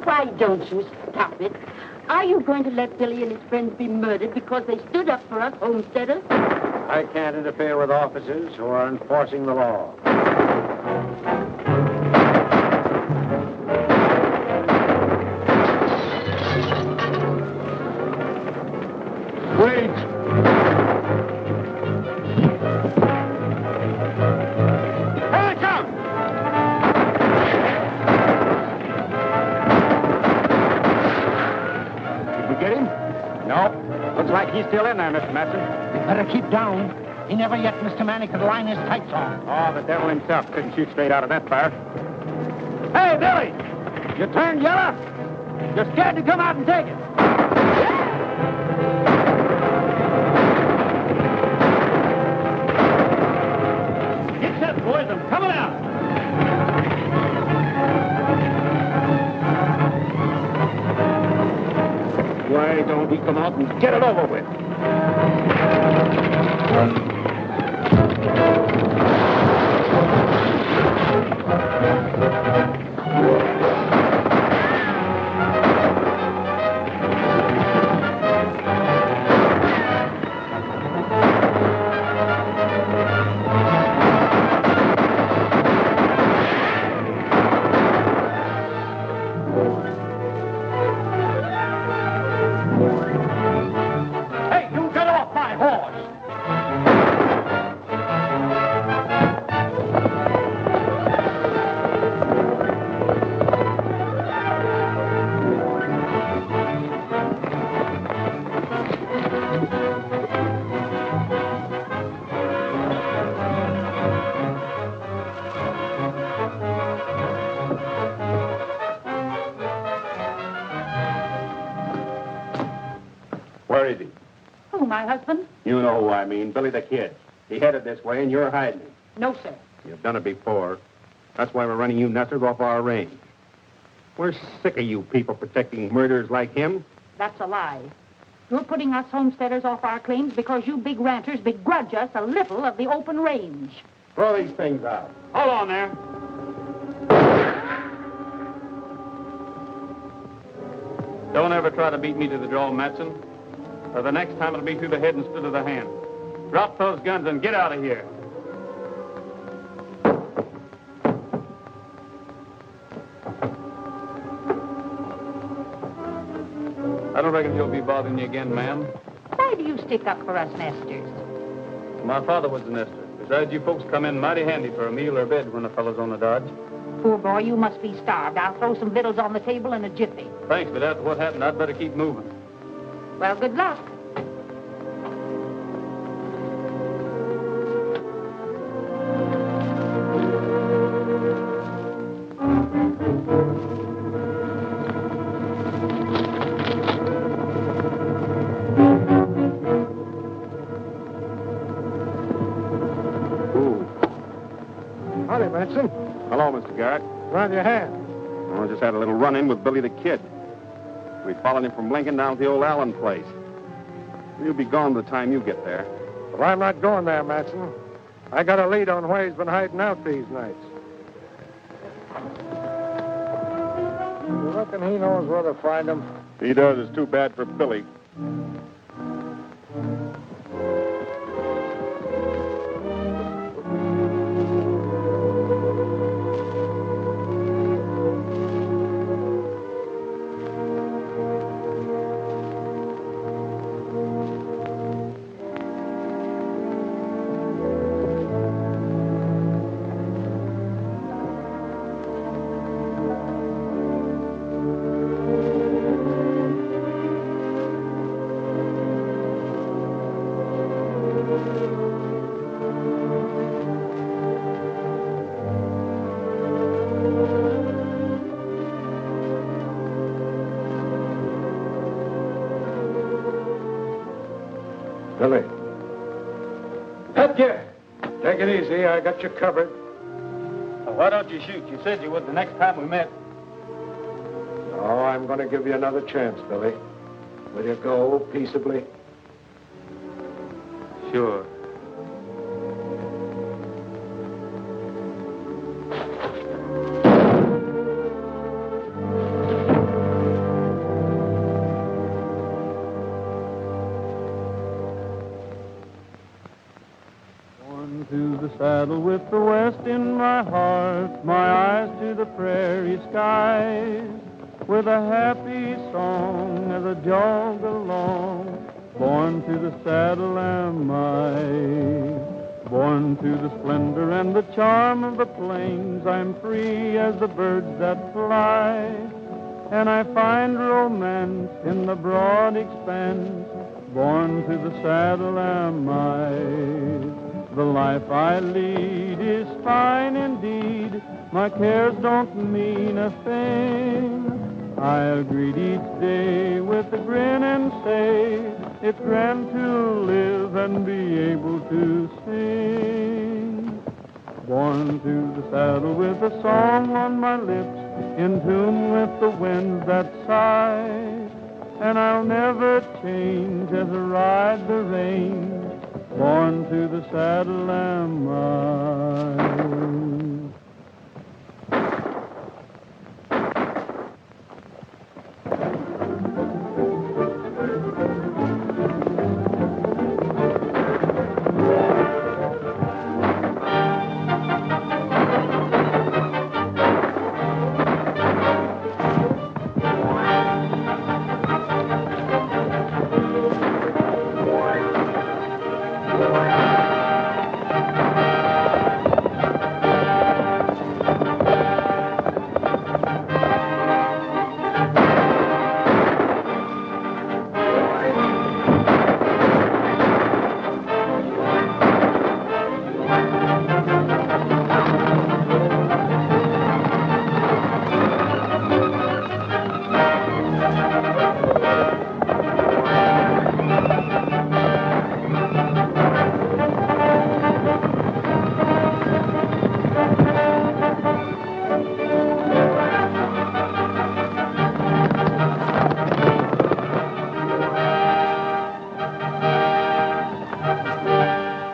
Why don't you stop it? Are you going to let Billy and his friends be murdered because they stood up for us homesteaders? I can't interfere with officers who are enforcing the law. Wait! Here they come! Did we get him? No. Looks like he's still in there, Mr. Matson. You better keep down. He never yet, Mr. Manny, could line his tights on. Oh, the devil himself couldn't shoot straight out of that fire. Hey, Billy! You turned yellow? You're scared to come out and take it. Get set, boys. I'm coming out. Why don't we come out and get it over with? Where is he? Who, my husband? You know who I mean, Billy the Kid. He headed this way, and you're hiding him. No, sir. You've done it before. That's why we're running you nestlers off our range. We're sick of you people protecting murderers like him. That's a lie. You're putting us homesteaders off our claims because you big ranchers begrudge us a little of the open range. Throw these things out. Hold on there. Don't ever try to beat me to the draw, Matson. Or the next time it'll be through the head instead of the hand. Drop those guns and get out of here. I don't reckon he'll be bothering you again, ma'am. Why do you stick up for us nesters? My father was a nester. Besides, you folks come in mighty handy for a meal or bed when a fellow's on the dodge. Poor boy, you must be starved. I'll throw some victuals on the table in a jiffy. Thanks, but after what happened, I'd better keep moving. Well, good luck. Howdy, Matson. Hello, Mr. Garrett. Rather your hand. Well, I just had a little run-in with Billy the Kid. We followed him from Lincoln down to the old Allen place. He'll be gone by the time you get there. Well, I'm not going there, Matson. I got a lead on where he's been hiding out these nights. You reckon he knows where to find him? If he does, it's too bad for Billy. Billy. Headgear! Take it easy. I got you covered. Well, why don't you shoot? You said you would the next time we met. Oh, I'm going to give you another chance, Billy. Will you go peaceably? Sure. To the saddle with the west in my heart, my eyes to the prairie skies, with a happy song as I jog along. Born to the saddle am I, born to the splendor and the charm of the plains. I'm free as the birds that fly, and I find romance in the broad expanse. Born to the saddle am I. The life I lead is fine indeed. My cares don't mean a thing. I'll greet each day with a grin and say, it's grand to live and be able to sing. Born to the saddle with a song on my lips, in tune with the winds that sigh. And I'll never change as I ride the reins. Born to the saddle am I.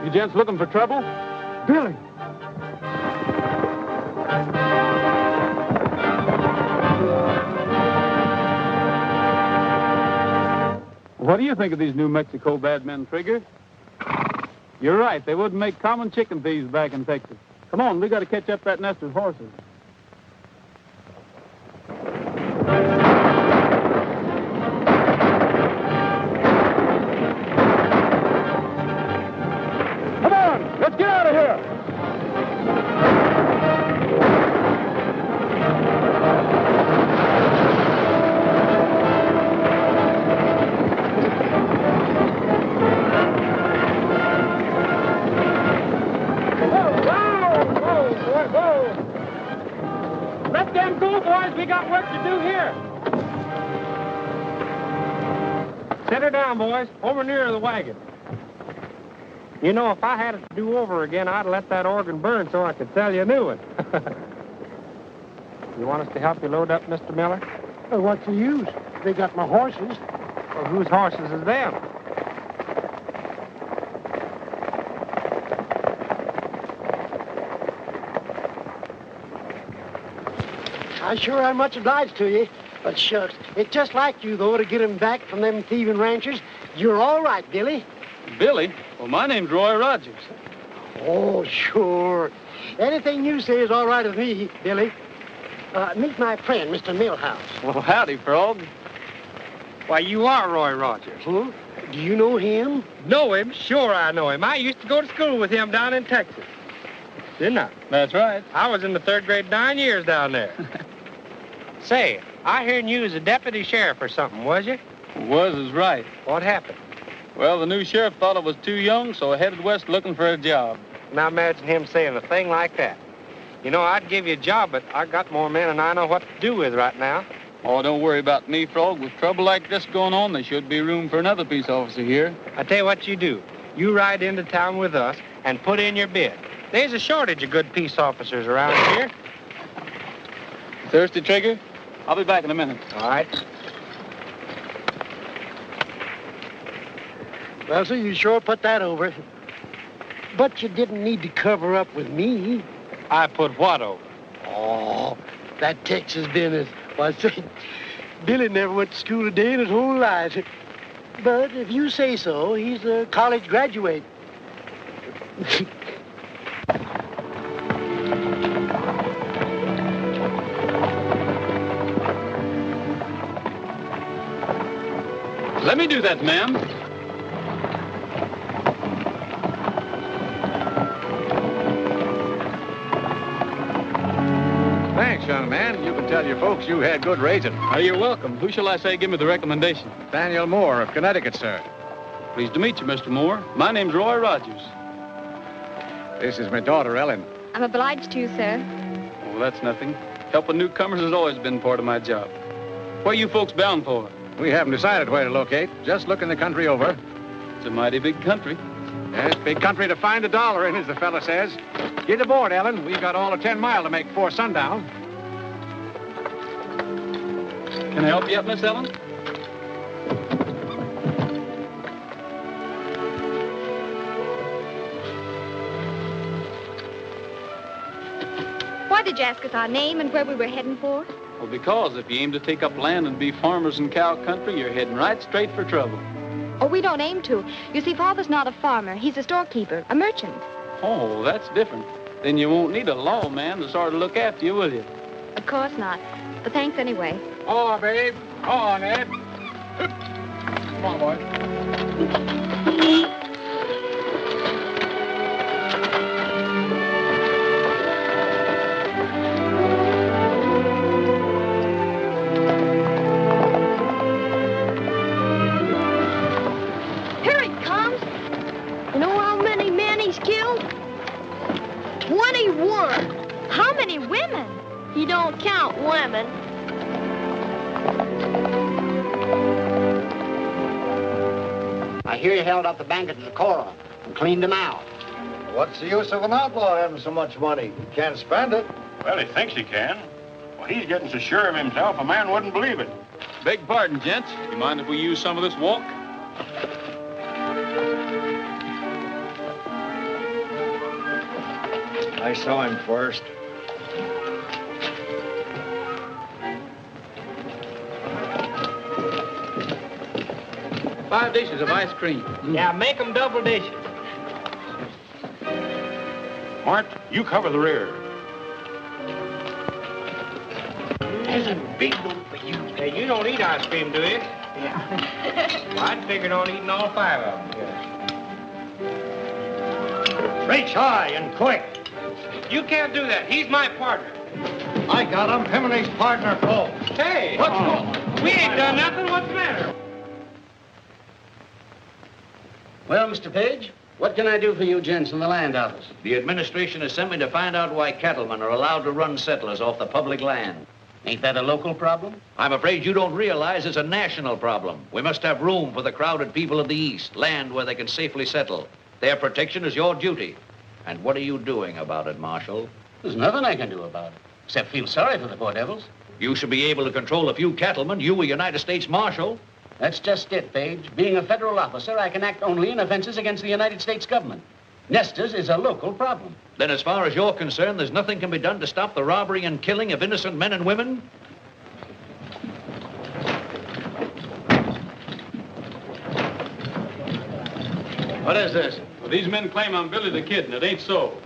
You gents looking for trouble? Billy! What do you think of these New Mexico bad men, Trigger? You're right. They wouldn't make common chicken thieves back in Texas. Come on, we got to catch up that nest of horses. Come on, let's get out of here. Let them go, boys. We got work to do here. Set her down, boys. Over near the wagon. You know, if I had it to do over again, I'd let that organ burn so I could sell you a new one. You want us to help you load up, Mr. Miller? Well, what's the use? They got my horses. Well, whose horses is them? I sure am much obliged to you. But shucks, it's just like you, though, to get him back from them thieving ranchers. You're all right, Billy. Billy? Well, my name's Roy Rogers. Oh, sure. Anything you say is all right with me, Billy. Meet my friend, Mr. Millhouse. Well, howdy, Frog. Why, you are Roy Rogers. Huh? Do you know him? Know him? Sure I know him. I used to go to school with him down in Texas. Didn't I? That's right. I was in the 3rd grade 9 years down there. Say, I heard you was a deputy sheriff or something, was you? Was is right. What happened? Well, the new sheriff thought I was too young, so I headed west looking for a job. Now imagine him saying a thing like that. You know, I'd give you a job, but I got more men than I know what to do with right now. Oh, don't worry about me, Frog. With trouble like this going on, there should be room for another peace officer here. I tell you what you do. You ride into town with us and put in your bid. There's a shortage of good peace officers around here. Thirsty, Trigger? I'll be back in a minute. All right. Well, sir, you sure put that over. But you didn't need to cover up with me. I put what over? Oh, that Texas business. Why, say, Billy never went to school a day in his whole life. But if you say so, he's a college graduate. Let me do that, ma'am. Thanks, young man. You can tell your folks you had good raising. You're welcome. Who shall I say give me the recommendation? Daniel Moore of Connecticut, sir. Pleased to meet you, Mr. Moore. My name's Roy Rogers. This is my daughter, Ellen. I'm obliged to, sir. Oh, that's nothing. Helping newcomers has always been part of my job. Where you folks bound for? We haven't decided where to locate. Just looking the country over. It's a mighty big country. Yes, big country to find a dollar in, as the fella says. Get aboard, Ellen. We've got all of 10 mile to make before sundown. Can I help you up, Miss Ellen? Why did you ask us our name and where we were heading for? Well, because if you aim to take up land and be farmers in cow country, you're heading right straight for trouble. Oh, we don't aim to. You see, Father's not a farmer. He's a storekeeper, a merchant. Oh, that's different. Then you won't need a lawman to sort of look after you, will you? Of course not. But thanks anyway. Oh, babe. Oh, Ned. Come on, boy. Here he comes. You know how many men he's killed? 21. How many women? He don't count women. I hear you held up the bank at Decorah and cleaned them out. What's the use of an outlaw having so much money? He can't spend it. Well, he thinks he can. Well, he's getting so sure of himself, a man wouldn't believe it. Beg pardon, gents. You mind if we use some of this walk? I saw him first. Five dishes of ice cream. Yeah, make 'em double dishes. Mart, you cover the rear. There's a big one for you. Hey, you don't eat ice cream, do you? Yeah. Well, I'd figured on eating all 5 of them. Reach high and quick. You can't do that. He's my partner. I got him. Him and his partner, Cole. Hey, What's wrong? we ain't done nothing. What's the matter? Well, Mr. Page, what can I do for you gents in the land office? The administration has sent me to find out why cattlemen are allowed to run settlers off the public land. Ain't that a local problem? I'm afraid you don't realize it's a national problem. We must have room for the crowded people of the East, land where they can safely settle. Their protection is your duty. And what are you doing about it, Marshal? There's nothing I can do about it, except feel sorry for the poor devils. You should be able to control a few cattlemen. You, a United States Marshal. That's just it, Page. Being a federal officer, I can act only in offenses against the United States government. Nesters is a local problem. Then as far as you're concerned, there's nothing can be done to stop the robbery and killing of innocent men and women? What is this? Well, these men claim I'm Billy the Kid, and it ain't so.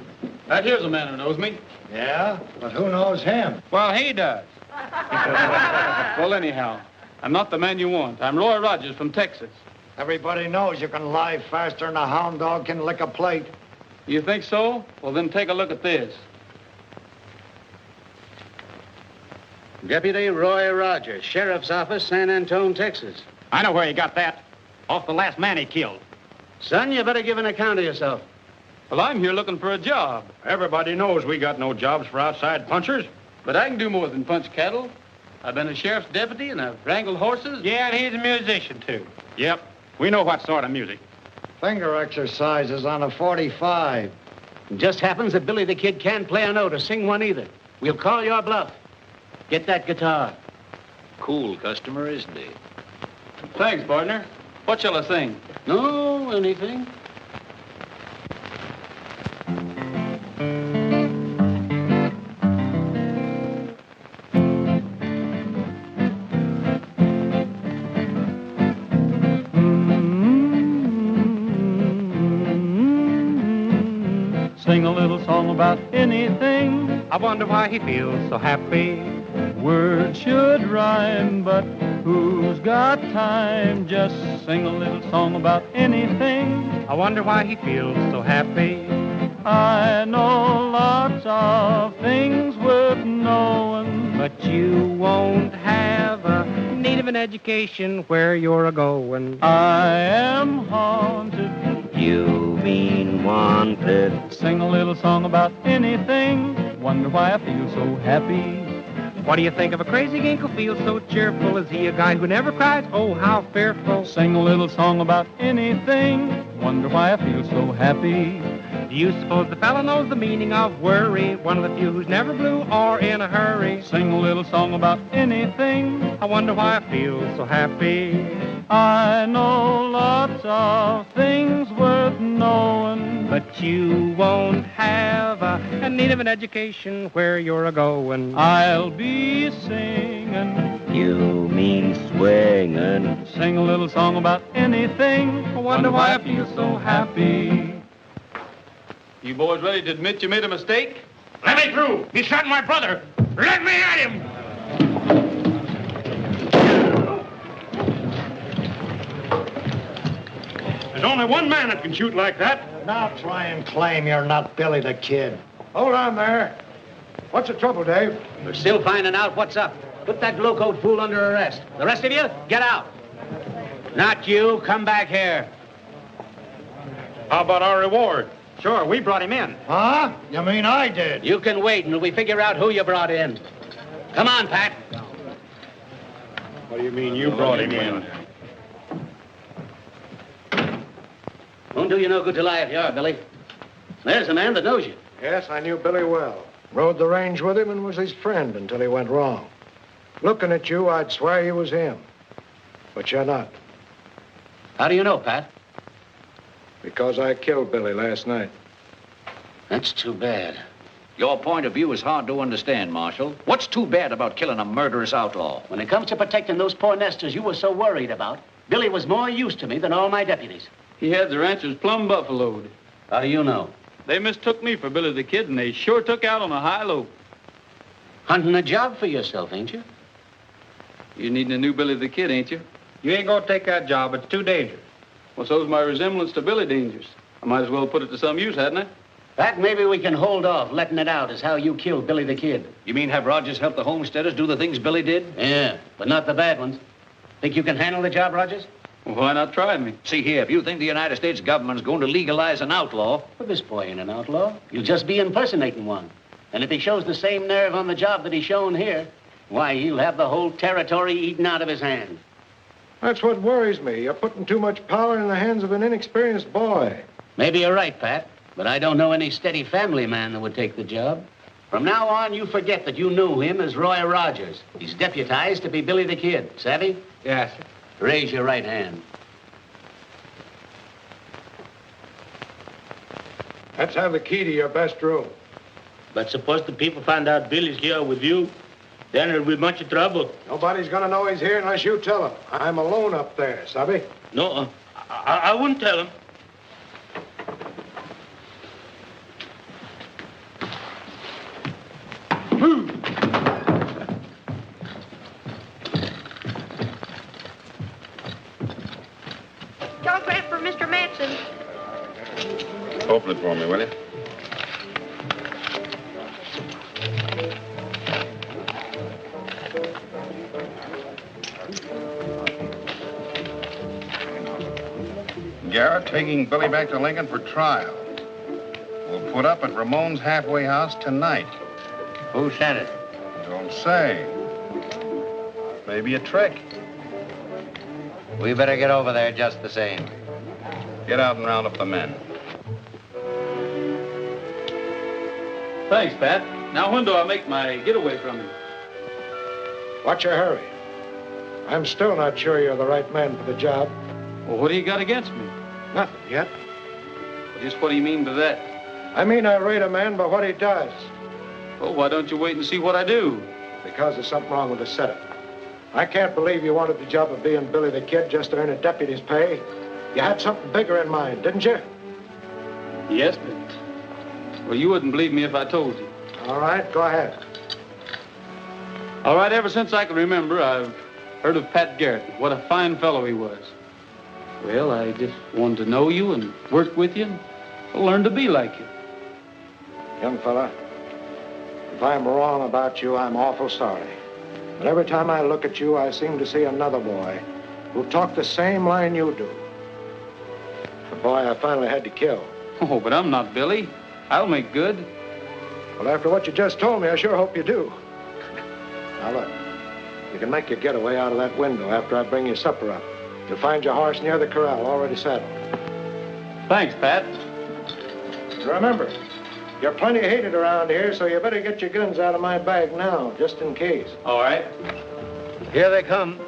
Right here's a man who knows me. Yeah? But who knows him? Well, he does. Well, anyhow, I'm not the man you want. I'm Roy Rogers from Texas. Everybody knows you can lie faster than a hound dog can lick a plate. You think so? Well, then take a look at this. Deputy Roy Rogers, Sheriff's Office, San Antone, Texas. I know where he got that. Off the last man he killed. Son, you better give an account of yourself. Well, I'm here looking for a job. Everybody knows we got no jobs for outside punchers. But I can do more than punch cattle. I've been a sheriff's deputy, and I've wrangled horses. Yeah, and he's a musician, too. Yep, we know what sort of music. Finger exercises on a 45. It just happens that Billy the Kid can't play a note or sing one either. We'll call your bluff. Get that guitar. Cool customer, isn't he? Thanks, partner. What shall I sing? No, anything. Sing a little song about anything. I wonder why he feels so happy. Words should rhyme, but who's got time? Just sing a little song about anything. I wonder why he feels so happy. I know lots of things worth knowing, But you won't have a need of an education where you're a-going. I am haunted. You mean wanted. Sing a little song about anything. Wonder why I feel so happy. What do you think of a crazy gink who feels so cheerful? Is he a guy who never cries? Oh, how fearful. Sing a little song about anything. Wonder why I feel so happy. Do you suppose the fellow knows the meaning of worry? One of the few who's never blue or in a hurry. Sing a little song about anything. I wonder why I feel so happy. I know lots of things worth knowing, But you won't have a need of an education where you're a-going. I'll be singing. You mean swinging. Sing a little song about anything. I wonder why I feel so happy. You boys ready to admit you made a mistake? Let me through. He shot my brother. Let me at him. There's only one man that can shoot like that. Now try and claim you're not Billy the Kid. Hold on there. What's the trouble, Dave? We're still finding out what's up. Put that low-coat fool under arrest. The rest of you, get out. Not you. Come back here. How about our reward? Sure, we brought him in. Huh? You mean I did? You can wait until we figure out who you brought in. Come on, Pat. What do you mean you brought him in? Won't do you no good to lie if you are, Billy. There's a man that knows you. Yes, I knew Billy well. Rode the range with him and was his friend until he went wrong. Looking at you, I'd swear you was him. But you're not. How do you know, Pat? Because I killed Billy last night. That's too bad. Your point of view is hard to understand, Marshal. What's too bad about killing a murderous outlaw? When it comes to protecting those poor nesters you were so worried about, Billy was more use to me than all my deputies. He had the ranchers plumb buffaloed. How do you know? They mistook me for Billy the Kid, and they sure took out on a high low. Hunting a job for yourself, ain't you? You needing a new Billy the Kid, ain't you? You ain't gonna take that job. It's too dangerous. Well, so's my resemblance to Billy Dangerous. I might as well put it to some use, hadn't I? Pat, maybe we can hold off letting it out as how you killed Billy the Kid. You mean have Rogers help the homesteaders do the things Billy did? Yeah, but not the bad ones. Think you can handle the job, Rogers? Well, why not try me? See here, if you think the United States government's going to legalize an outlaw... Well, this boy ain't an outlaw. You'll just be impersonating one. And if he shows the same nerve on the job that he's shown here, why, he'll have the whole territory eaten out of his hand. That's what worries me. You're putting too much power in the hands of an inexperienced boy. Maybe you're right, Pat, but I don't know any steady family man that would take the job. From now on, you forget that you knew him as Roy Rogers. He's deputized to be Billy the Kid. Savvy? Yes, sir. Raise your right hand. Let's have the key to your best room. But suppose the people find out Billy's here with you, then it'll be much trouble. Nobody's gonna know he's here unless you tell them. I'm alone up there, Sabi? No, I wouldn't tell him. Telegram for Mr. Matson. Open it for me, will you? Garrett taking Billy back to Lincoln for trial. We'll put up at Ramon's halfway house tonight. Who sent it? Don't say. Maybe a trick. We better get over there just the same. Get out and round up the men. Thanks, Pat. Now, when do I make my getaway from you? What's your hurry? I'm still not sure you're the right man for the job. Well, what do you got against me? Nothing yet. Well, just what do you mean by that? I mean, I rate a man by what he does. Well, why don't you wait and see what I do? Because there's something wrong with the setup. I can't believe you wanted the job of being Billy the Kid just to earn a deputy's pay. You had something bigger in mind, didn't you? Yes, but... Well, you wouldn't believe me if I told you. All right, go ahead. All right, ever since I can remember, I've heard of Pat Garrett. What a fine fellow he was. Well, I just wanted to know you and work with you and learn to be like you. Young fella, if I'm wrong about you, I'm awful sorry. But every time I look at you, I seem to see another boy who talked the same line you do. The boy I finally had to kill. Oh, but I'm not Billy. I'll make good. Well, after what you just told me, I sure hope you do. Now, look, you can make your getaway out of that window after I bring your supper up. You'll find your horse near the corral, already saddled. Thanks, Pat. Remember, you're plenty hated around here, so you better get your guns out of my bag now, just in case. All right. Here they come.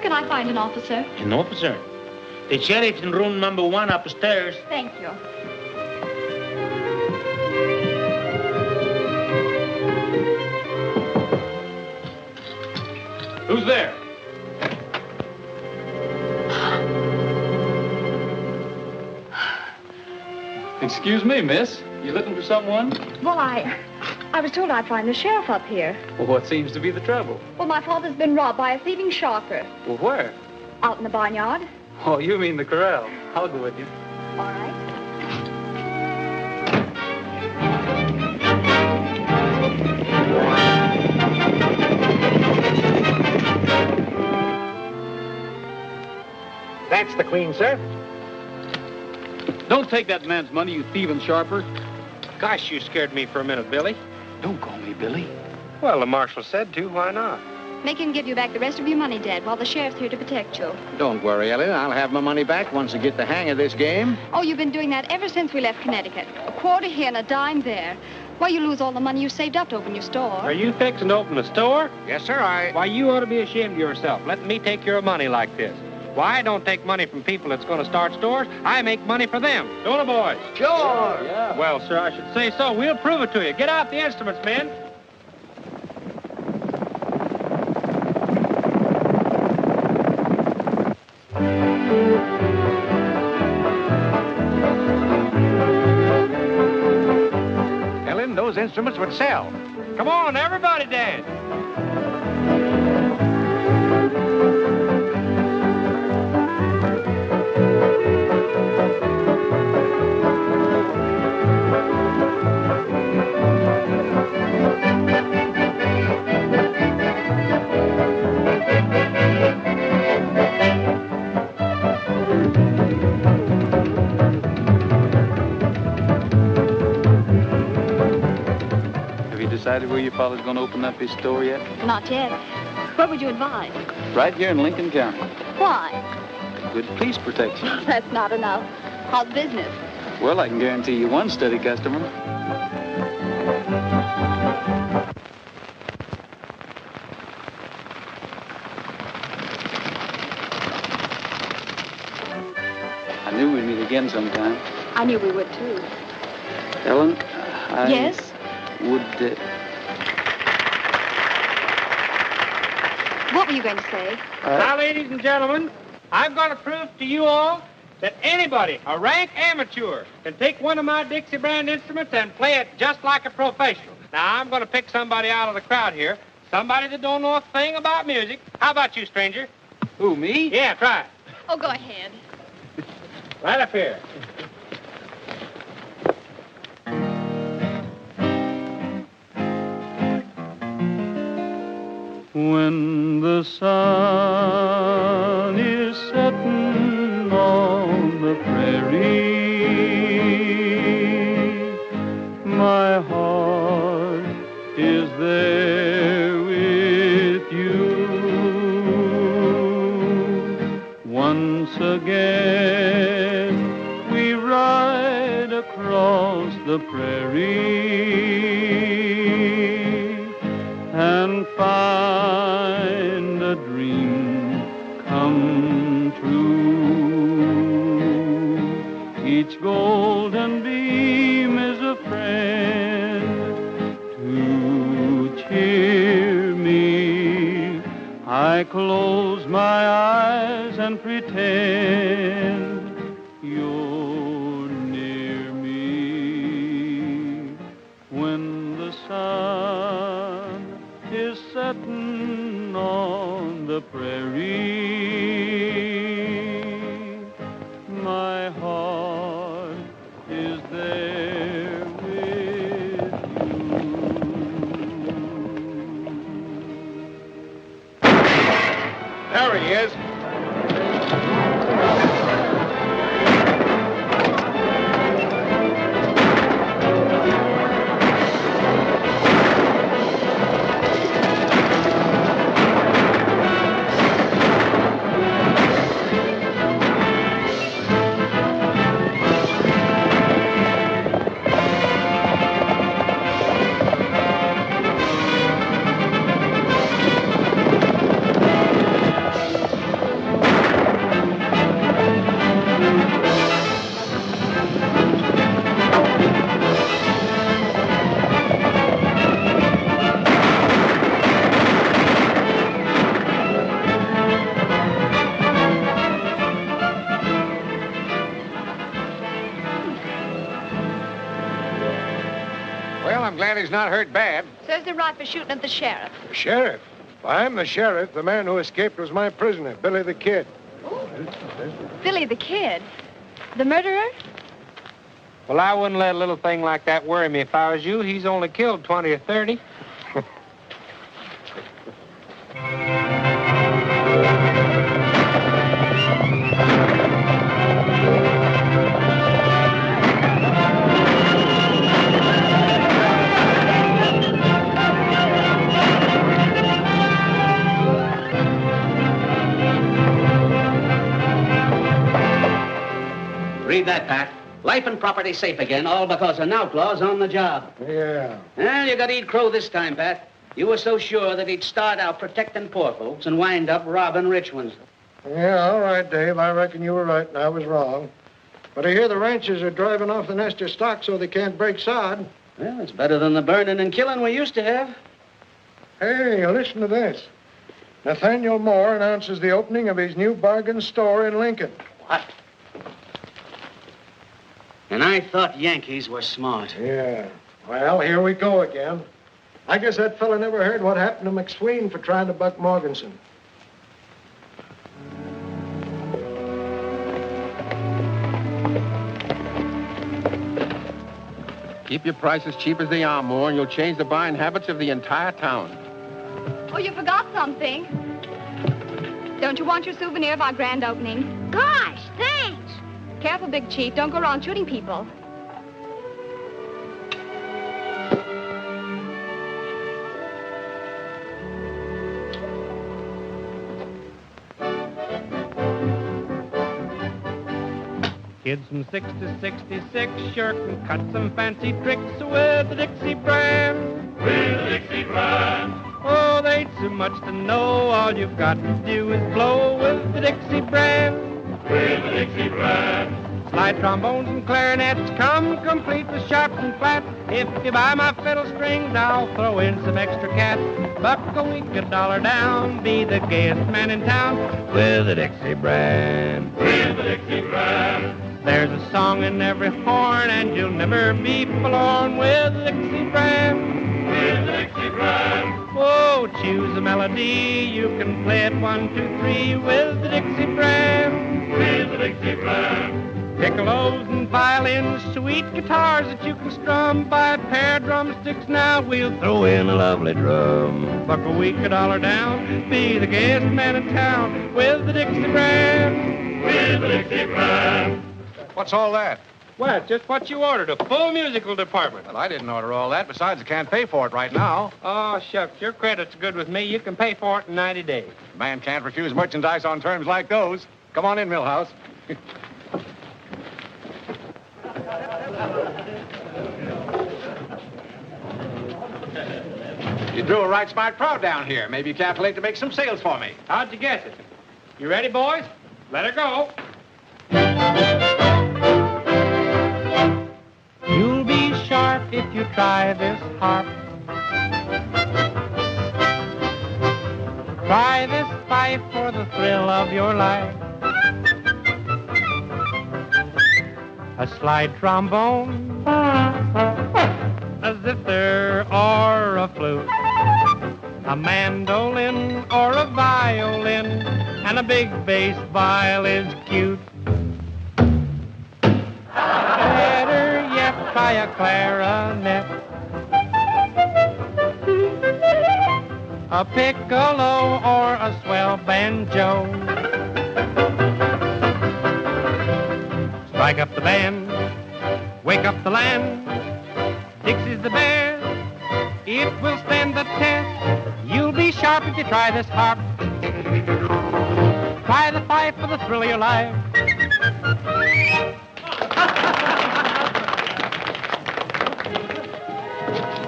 I find an officer? An officer? The sheriff's in room number 1 upstairs. Thank you. Who's there? Excuse me, miss. You looking for someone? Well, I was told I'd find the sheriff up here. Well, what seems to be the trouble? Well, my father's been robbed by a thieving sharper. Well, where? Out in the barnyard. Oh, you mean the corral. I'll go with you. All right. That's the Queen, sir. Don't take that man's money, you thieving sharper. Gosh, you scared me for a minute, Billy. Don't call me Billy. Well, the marshal said to. Why not? Make him give you back the rest of your money, Dad, while the sheriff's here to protect you. Don't worry, Ellen. I'll have my money back once I get the hang of this game. Oh, you've been doing that ever since we left Connecticut. A quarter here and a dime there. Why, you lose all the money you saved up to open your store. Are you fixing to open a store? Yes, sir, Why, you ought to be ashamed of yourself, letting me take your money like this. Why, I don't take money from people that's going to start stores. I make money for them. Don't I, boys? Sure. Yeah. Well, sir, I should say so. We'll prove it to you. Get out the instruments, men. Ellen, those instruments would sell. Come on, everybody dance. Decided where your father's going to open up his store yet? Not yet. Where would you advise? Right here in Lincoln County. Why? good police protection. That's not enough. How's business? Well, I can guarantee you one steady customer. I knew we'd meet again sometime. I knew we would, too. Ellen, Yes? would... What were you going to say? Now, ladies and gentlemen, I'm going to prove to you all that anybody, a rank amateur, can take one of my Dixie brand instruments and play it just like a professional. Now, I'm going to pick somebody out of the crowd here, somebody that don't know a thing about music. How about you, stranger? Who, me? Yeah, try it. Oh, go ahead. Right up here. When the sun is setting on the prairie, my heart is there with you. Once again we ride across the prairie and find a dream come true. Each golden beam is a friend to cheer me. I close my eyes and pretend you're near me. When the sun is setting on the prairie, my heart is there with you. There he is. Well, I'm glad he's not hurt bad. Serves him right for shooting at the sheriff. Sheriff? I'm the sheriff. The man who escaped was my prisoner, Billy the Kid. Billy the Kid? The murderer? Well, I wouldn't let a little thing like that worry me if I was you. He's only killed 20 or 30. Read that, Pat. Life and property safe again, all because an outlaw's on the job. Yeah. Well, you got to eat crow this time, Pat. You were so sure that he'd start out protecting poor folks and wind up robbing rich ones. Yeah, all right, Dave. I reckon you were right and I was wrong. But I hear the ranchers are driving off the nest of stock so they can't break sod. Well, it's better than the burning and killing we used to have. Hey, listen to this. Nathaniel Moore announces the opening of his new bargain store in Lincoln. What? And I thought Yankees were smart. Yeah. Well, here we go again. I guess that fella never heard what happened to McSween for trying to buck Morganson. Keep your prices cheap as they are, Moore, and you'll change the buying habits of the entire town. Oh, you forgot something. Don't you want your souvenir of our grand opening? Gosh, thanks. Careful, Big Chief. Don't go around shooting people. Kids from 6 to 66 sure can cut some fancy tricks with the Dixie brand. With the Dixie brand. Oh, there ain't too much to know. All you've got to do is blow with the Dixie brand. With the Dixie brand. Slide trombones and clarinets come complete with sharps and flats. If you buy my fiddle strings, I'll throw in some extra cats. Buck a week, $1 down, be the gayest man in town with the Dixie brand. With the Dixie brand. There's a song in every horn, and you'll never be forlorn with the Dixie brand. With the Dixie brand. Oh, choose a melody, you can play it 1, 2, 3 with the Dixie brand. With the Dixie brand. Piccolos and violins, sweet guitars that you can strum. Buy a pair of drumsticks now, we'll throw in a lovely drum. Buck a week, $1 down, be the gayest man in town with the Dixie brand. With the Dixie brand. What's all that? Well, it's just what you ordered, a full musical department. Well, I didn't order all that. Besides, I can't pay for it right now. Oh, shucks, your credit's good with me. You can pay for it in 90 days. A man can't refuse merchandise on terms like those. Come on in, Milhouse. You drew a right smart crowd down here. Maybe you calculate to make some sales for me. How'd you guess it? You ready, boys? Let her go. You'll be sharp if you try this harp. Try this fife for the thrill of your life. A slide trombone, a zither or a flute, a mandolin or a violin, and a big bass viol is cute. Better yet, try a clarinet, a piccolo or a swell banjo. Strike up the band, wake up the land. Dixie's the best, it will stand the test. You'll be sharp if you try this harp. Try the fife for the thrill of your life.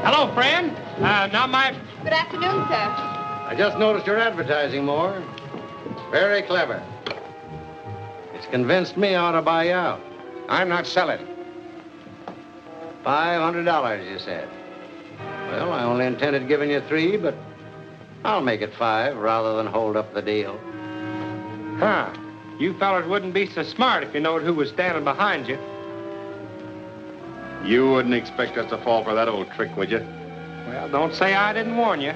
Hello, friend. Good afternoon, sir. I just noticed your advertising, Moore. Very clever. It's convinced me I ought to buy you out. I'm not selling. $500, you said. Well, I only intended giving you 3, but I'll make it 5 rather than hold up the deal. Huh. You fellas wouldn't be so smart if you knowed who was standing behind you. You wouldn't expect us to fall for that old trick, would you? Well, don't say I didn't warn you.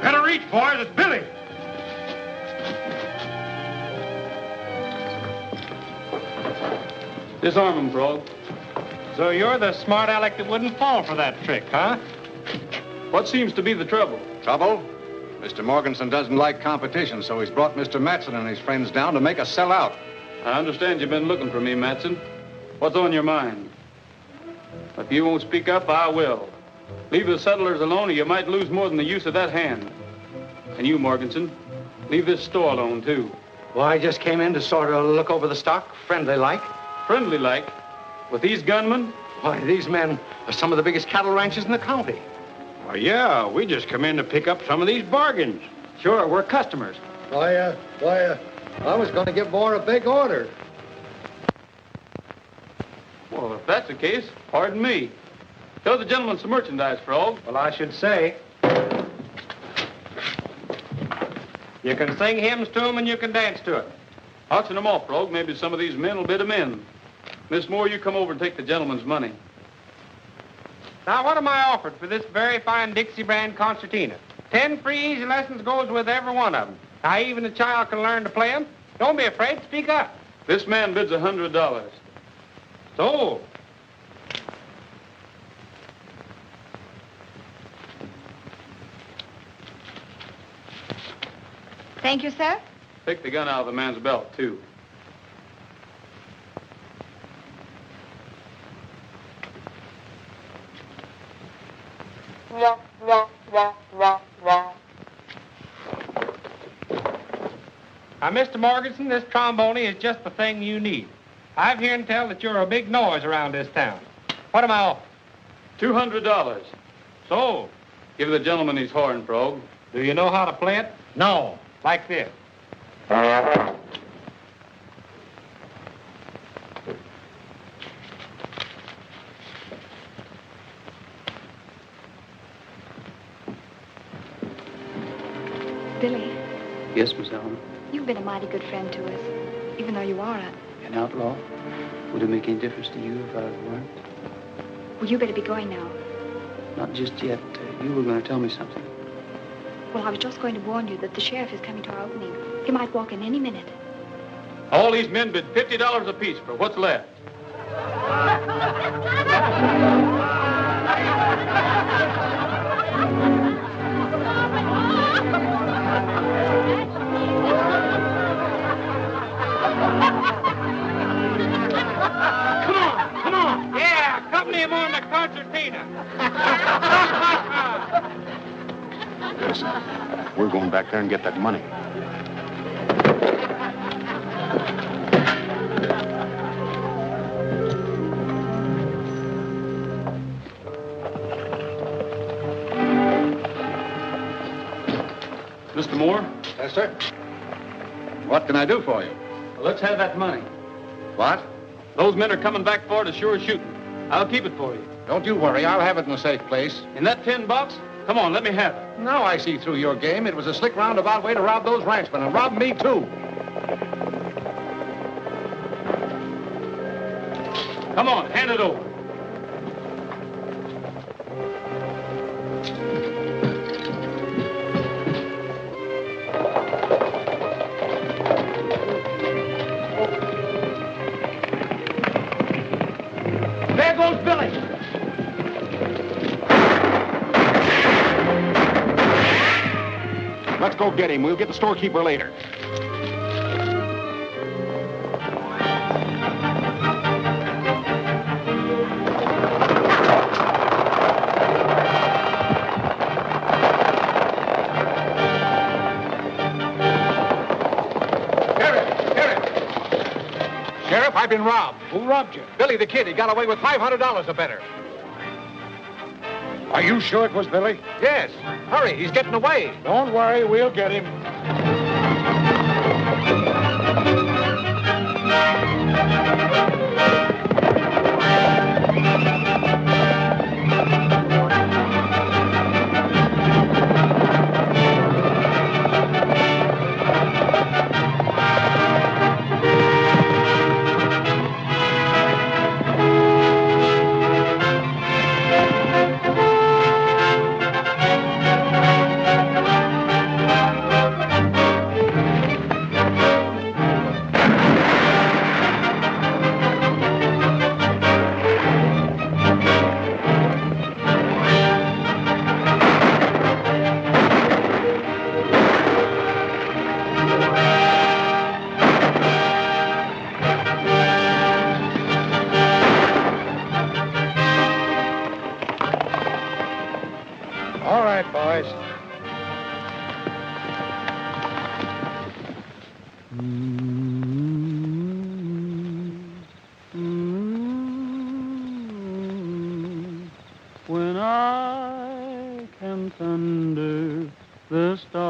Better reach, boys. It's Billy. Disarm him, Frog. So you're the smart aleck that wouldn't fall for that trick, huh? What seems to be the trouble? Trouble? Mr. Morganson doesn't like competition, so he's brought Mr. Matson and his friends down to make us sell out. I understand you've been looking for me, Matson. What's on your mind? If you won't speak up, I will. Leave the settlers alone or you might lose more than the use of that hand. And you, Morganson, leave this store alone, too. Well, I just came in to sort of look over the stock, friendly-like. Friendly-like? With these gunmen? Why, these men are some of the biggest cattle ranches in the county. Oh, yeah, we just come in to pick up some of these bargains. Sure, we're customers. I was going to give Moore a big order. Well, if that's the case, pardon me. Show the gentleman some merchandise, Frog. Well, I should say. You can sing hymns to them and you can dance to it. Auction them off, Frog. Maybe some of these men will bid them in. Miss Moore, you come over and take the gentleman's money. Now, what am I offered for this very fine Dixie brand concertina? 10 free easy lessons goes with every one of them. Now, even a child can learn to play them. Don't be afraid. Speak up. This man bids $100. Sold. Thank you, sir. Take the gun out of the man's belt, too. Now, Mr. Morganson, this trombone is just the thing you need. I've heard tell that you're a big noise around this town. What am I off? $200. So, Give the gentleman his horn, Frog. do you know how to play it? No. Like this. Billy, Yes, Miss Allen. you've been a mighty good friend to us, even though you are An outlaw? Would it make any difference to you if I weren't? Well, you better be going now. Not just yet. You were going to tell me something. Well, I was just going to warn you that the sheriff is coming to our opening. He might walk in any minute. All these men bid $50 apiece for what's left. Come on. Yeah, accompany him on the concertina. Listen, we're going back there and get that money. Mr. Moore, Yes, sir. What can I do for you? let's have that money. What? Those men are coming back for it as sure as shooting. I'll keep it for you. Don't you worry. I'll have it in a safe place. In that tin box? Come on, let me have it. Now I see through your game. It was a slick roundabout way to rob those ranchmen, and rob me, too. Come on, hand it over. There goes Billy. Let's go get him. We'll get the storekeeper later. Sheriff, I've been robbed. Who robbed you? Billy the Kid, he got away with $500 or better. Are you sure it was Billy? Yes. Hurry, he's getting away. Don't worry, we'll get him. All right, boys. When I can thunder the stars,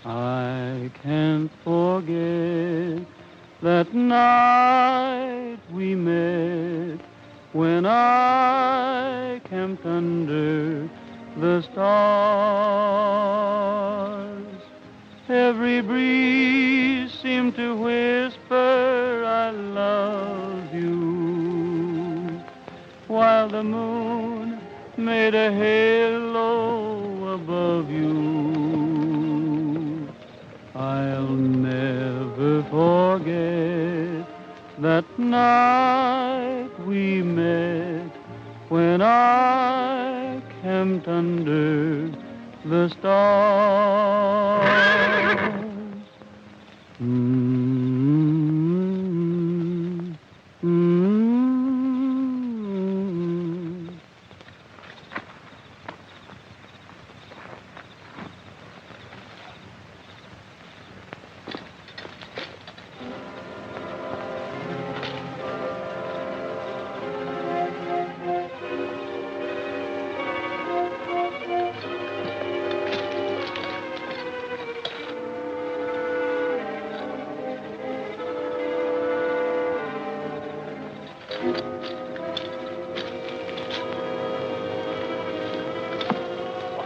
I can't forget that night we met. When I camped under the stars, every breeze seemed to whisper, I love you, while the moon made a halo above you. I'll never forget that night we met, when I camped under the stars.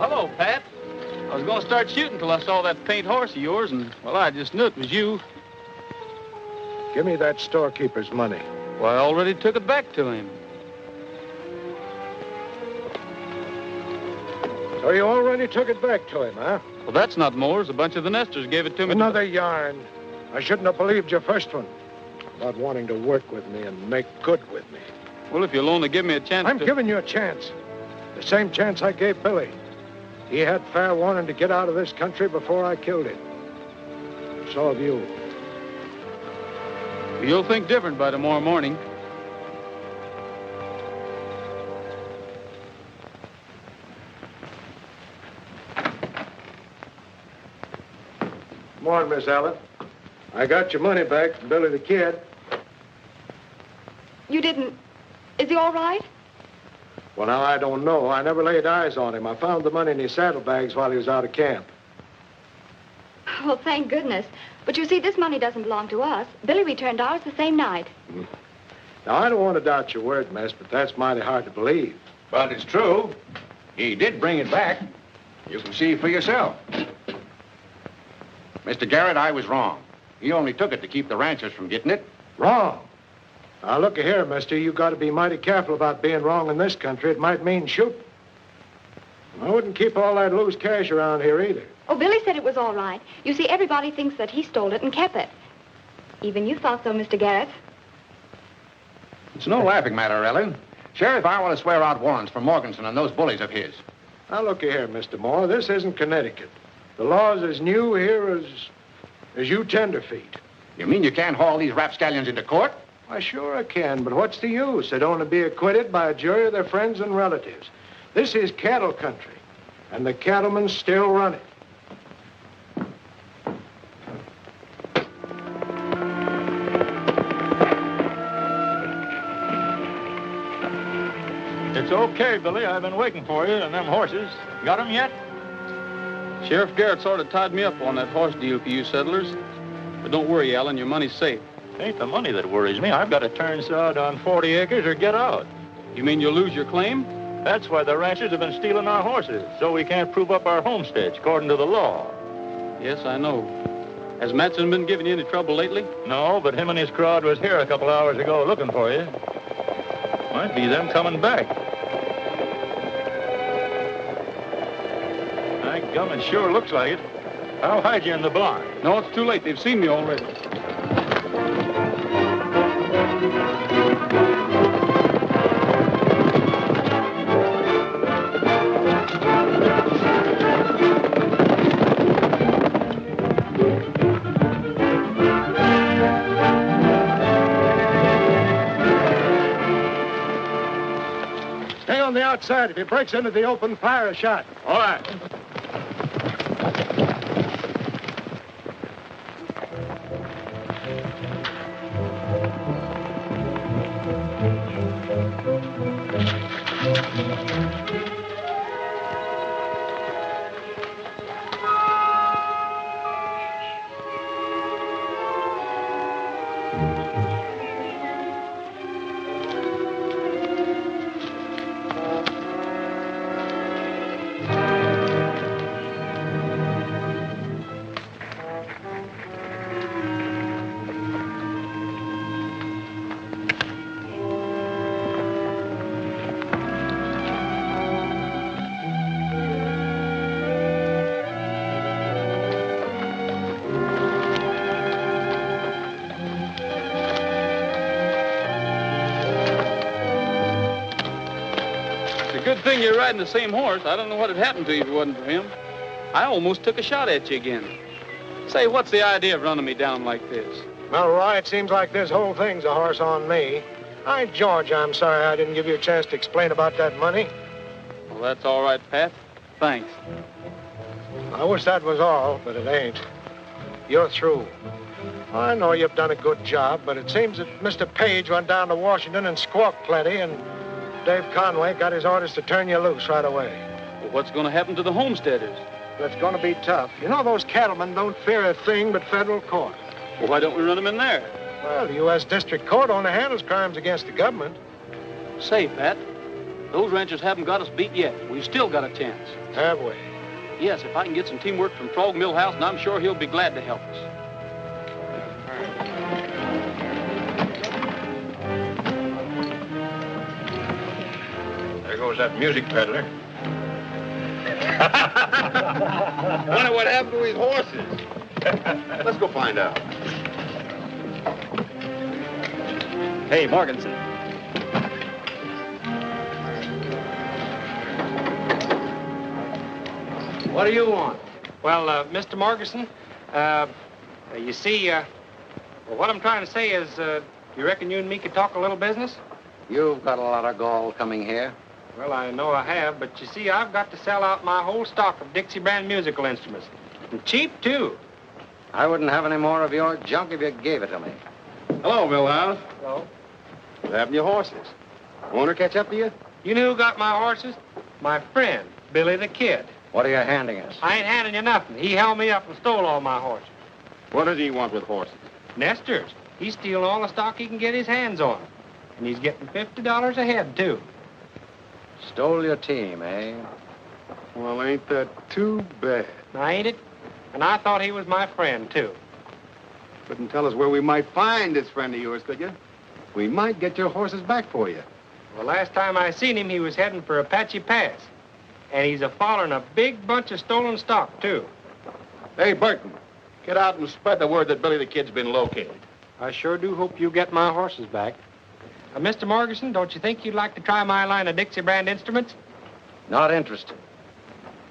hello, Pat. I was going to start shooting till I saw that paint horse of yours, and, well, I just knew it was you. Give me that storekeeper's money. Well, I already took it back to him. So you already took it back to him, huh? Well, that's not Moore's. A bunch of the Nesters gave it to me. Another yarn. I shouldn't have believed your first one about wanting to work with me and make good with me. Well, if you'll only give me a chance I'm giving you a chance. The same chance I gave Billy. He had fair warning to get out of this country before I killed him. So have you. You'll think different by tomorrow morning. Come on, Miss Allen. I got your money back from Billy the Kid. You didn't... Is he all right? Well, now, I don't know. I never laid eyes on him. I found the money in his saddlebags while he was out of camp. Well, thank goodness. But you see, this money doesn't belong to us. Billy returned ours the same night. Now, I don't want to doubt your word, miss, but that's mighty hard to believe. But it's true. He did bring it back. You can see for yourself. Mr. Garrett, I was wrong. He only took it to keep the ranchers from getting it. Wrong? Now, look here, mister. You got to be mighty careful about being wrong in this country. It might mean shooting. I wouldn't keep all that loose cash around here either. Oh, Billy said it was all right. You see, everybody thinks that he stole it and kept it. Even you thought so, Mr. Garrett. It's no laughing matter, Ellen. Sheriff, I want to swear out warrants for Morganson and those bullies of his. Now, look here, Mr. Moore. This isn't Connecticut. The law's as new here as you tenderfeet. You mean you can't haul these rapscallions into court? Why, sure I can, but what's the use? They'd only be acquitted by a jury of their friends and relatives. This is cattle country, and the cattlemen still run it. It's okay, Billy. I've been waiting for you and them horses. Got them yet? Sheriff Garrett sort of tied me up on that horse deal for you settlers. But don't worry, Alan, your money's safe. It ain't the money that worries me. I've got to turn sod on 40 acres or get out. You mean you'll lose your claim? That's why the ranchers have been stealing our horses, so we can't prove up our homesteads according to the law. Yes, I know. Has Matson been giving you any trouble lately? No, but him and his crowd was here a couple hours ago looking for you. Might be them coming back. My gum, it sure looks like it. I'll hide you in the barn. No, it's too late. They've seen me already. Stay on the outside. If he breaks into the open, fire a shot. All right. Good thing you're riding the same horse. I don't know what had happened to you if it wasn't for him. I almost took a shot at you again. Say, what's the idea of running me down like this? Well, Roy, it seems like this whole thing's a horse on me. George, I'm sorry I didn't give you a chance to explain about that money. Well, that's all right, Pat. Thanks. I wish that was all, but it ain't. You're through. I know you've done a good job, but it seems that Mr. Page went down to Washington and squawked plenty, and Dave Conway got his orders to turn you loose right away. Well, what's going to happen to the homesteaders? That's going to be tough. You know, those cattlemen don't fear a thing but federal court. Well, why don't we run them in there? Well, the U.S. District Court only handles crimes against the government. Say, Pat, Those ranchers haven't got us beat yet. We've still got a chance. Have we? Yes, if I can get some teamwork from Frog Millhouse, and I'm sure he'll be glad to help us. There goes that music peddler. Wonder what happened to his horses. Let's go find out. Hey, Morganson. What do you want? Well, Mr. Morganson, you see, well, what I'm trying to say is, you reckon you and me could talk a little business? You've got a lot of gall coming here. Well, I know I have, but you see, I've got to sell out my whole stock of Dixie brand musical instruments. And cheap, too. I wouldn't have any more of your junk if you gave it to me. Hello, Millhouse. Hello. What happened to your horses? Owner catch up to you? You know who got my horses? My friend, Billy the Kid. What are you handing us? I ain't handing you nothing. He held me up and stole all my horses. What does he want with horses? Nesters. He's stealing all the stock he can get his hands on. And he's getting $50 a head, too. Stole your team, eh? Well, ain't that too bad? Now, ain't it? And I thought he was my friend, too. Couldn't tell us where we might find this friend of yours, could you? We might get your horses back for you. Well, last time I seen him, he was heading for Apache Pass. And he's a-following a big bunch of stolen stock, too. Hey, Burton, get out and spread the word that Billy the Kid's been located. I sure do hope you get my horses back. Mr. Morganson, don't you think you'd like to try my line of Dixie brand instruments? Not interested.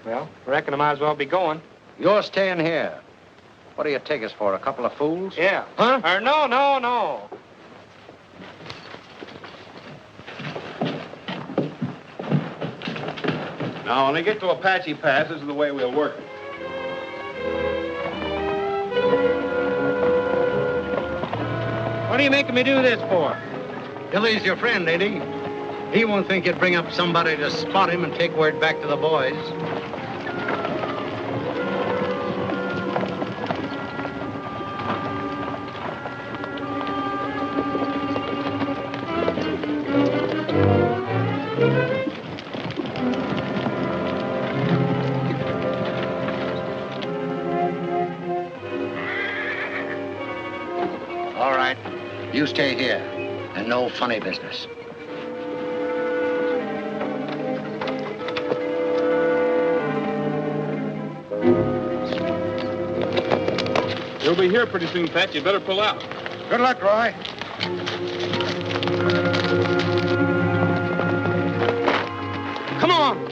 Well, I reckon I might as well be going. You're staying here. What do you take us for, a couple of fools? Yeah. Huh? No. Now, when they get to Apache Pass, this is the way we'll work it. What are you making me do this for? Billy's your friend, ain't he? He won't think you'd bring up somebody to spot him and take word back to the boys. All right. You stay here. And no funny business. He'll be here pretty soon, Pat. You better pull out. Good luck, Roy. Come on.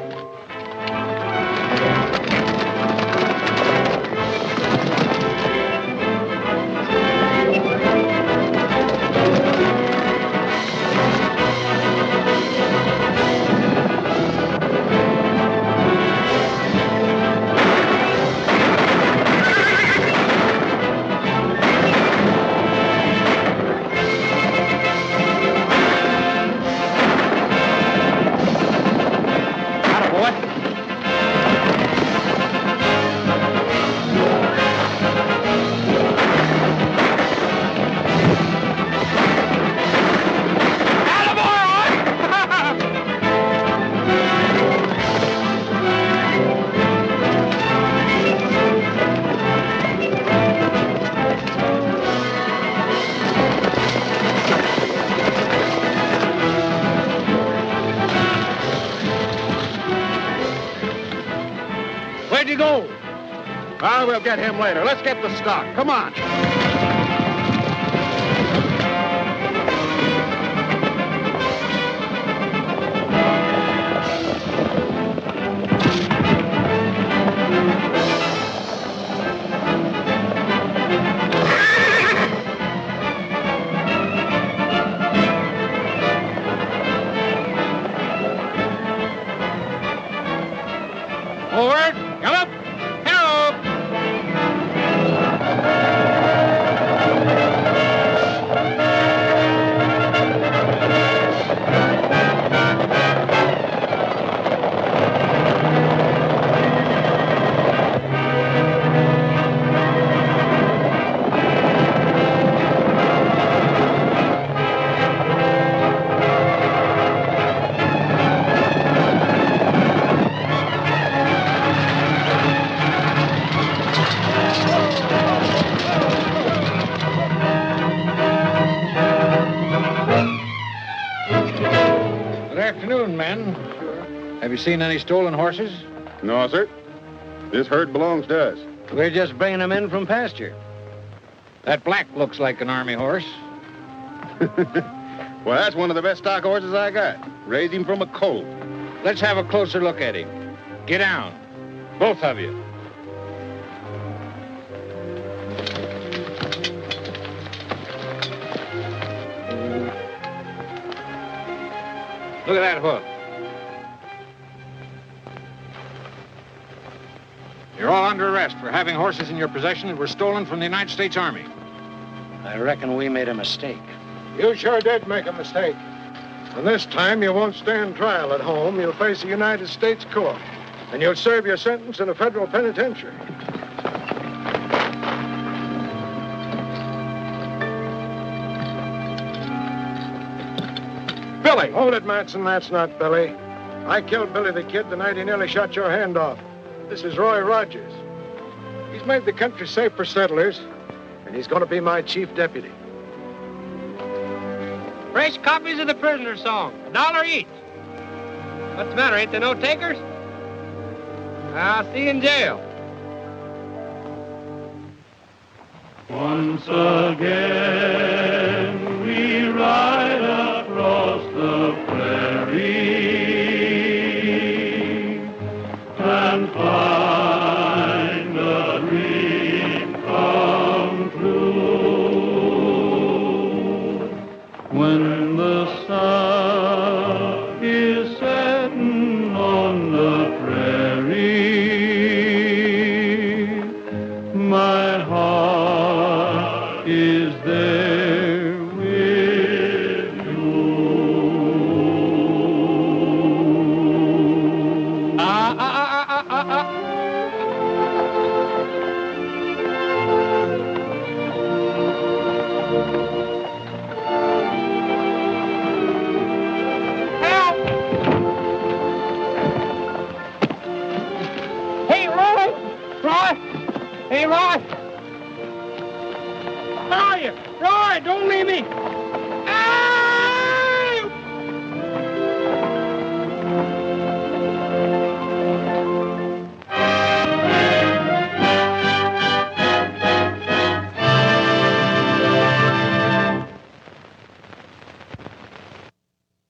Where'd you go? Well, we'll get him later. Let's get the stock. Come on. Forward. Come up. Hello. Have you seen any stolen horses? No, sir. This herd belongs to us. We're just bringing them in from pasture. That black looks like an army horse. Well, that's one of the best stock horses I got. Raised him from a colt. Let's have a closer look at him. Get down. Both of you. Look at that hoof. You're all under arrest for having horses in your possession that were stolen from the United States Army. I reckon we made a mistake. You sure did make a mistake. And this time you won't stand trial at home. You'll face a United States court. And you'll serve your sentence in a federal penitentiary. Billy! Hold it, Matson. That's not Billy. I killed Billy the Kid the night he nearly shot your hand off. This is Roy Rogers. He's made the country safe for settlers, and he's going to be my chief deputy. Fresh copies of the prisoner song, $1 each. What's the matter? Ain't there no takers? I'll see you in jail. Once again we ride across the prairie and find a dream come true. When the sun is setting on the prairie, my heart is there with you. Help! Hey, Roy! Roy! Hey, Roy! Where are you? Roy, don't leave me!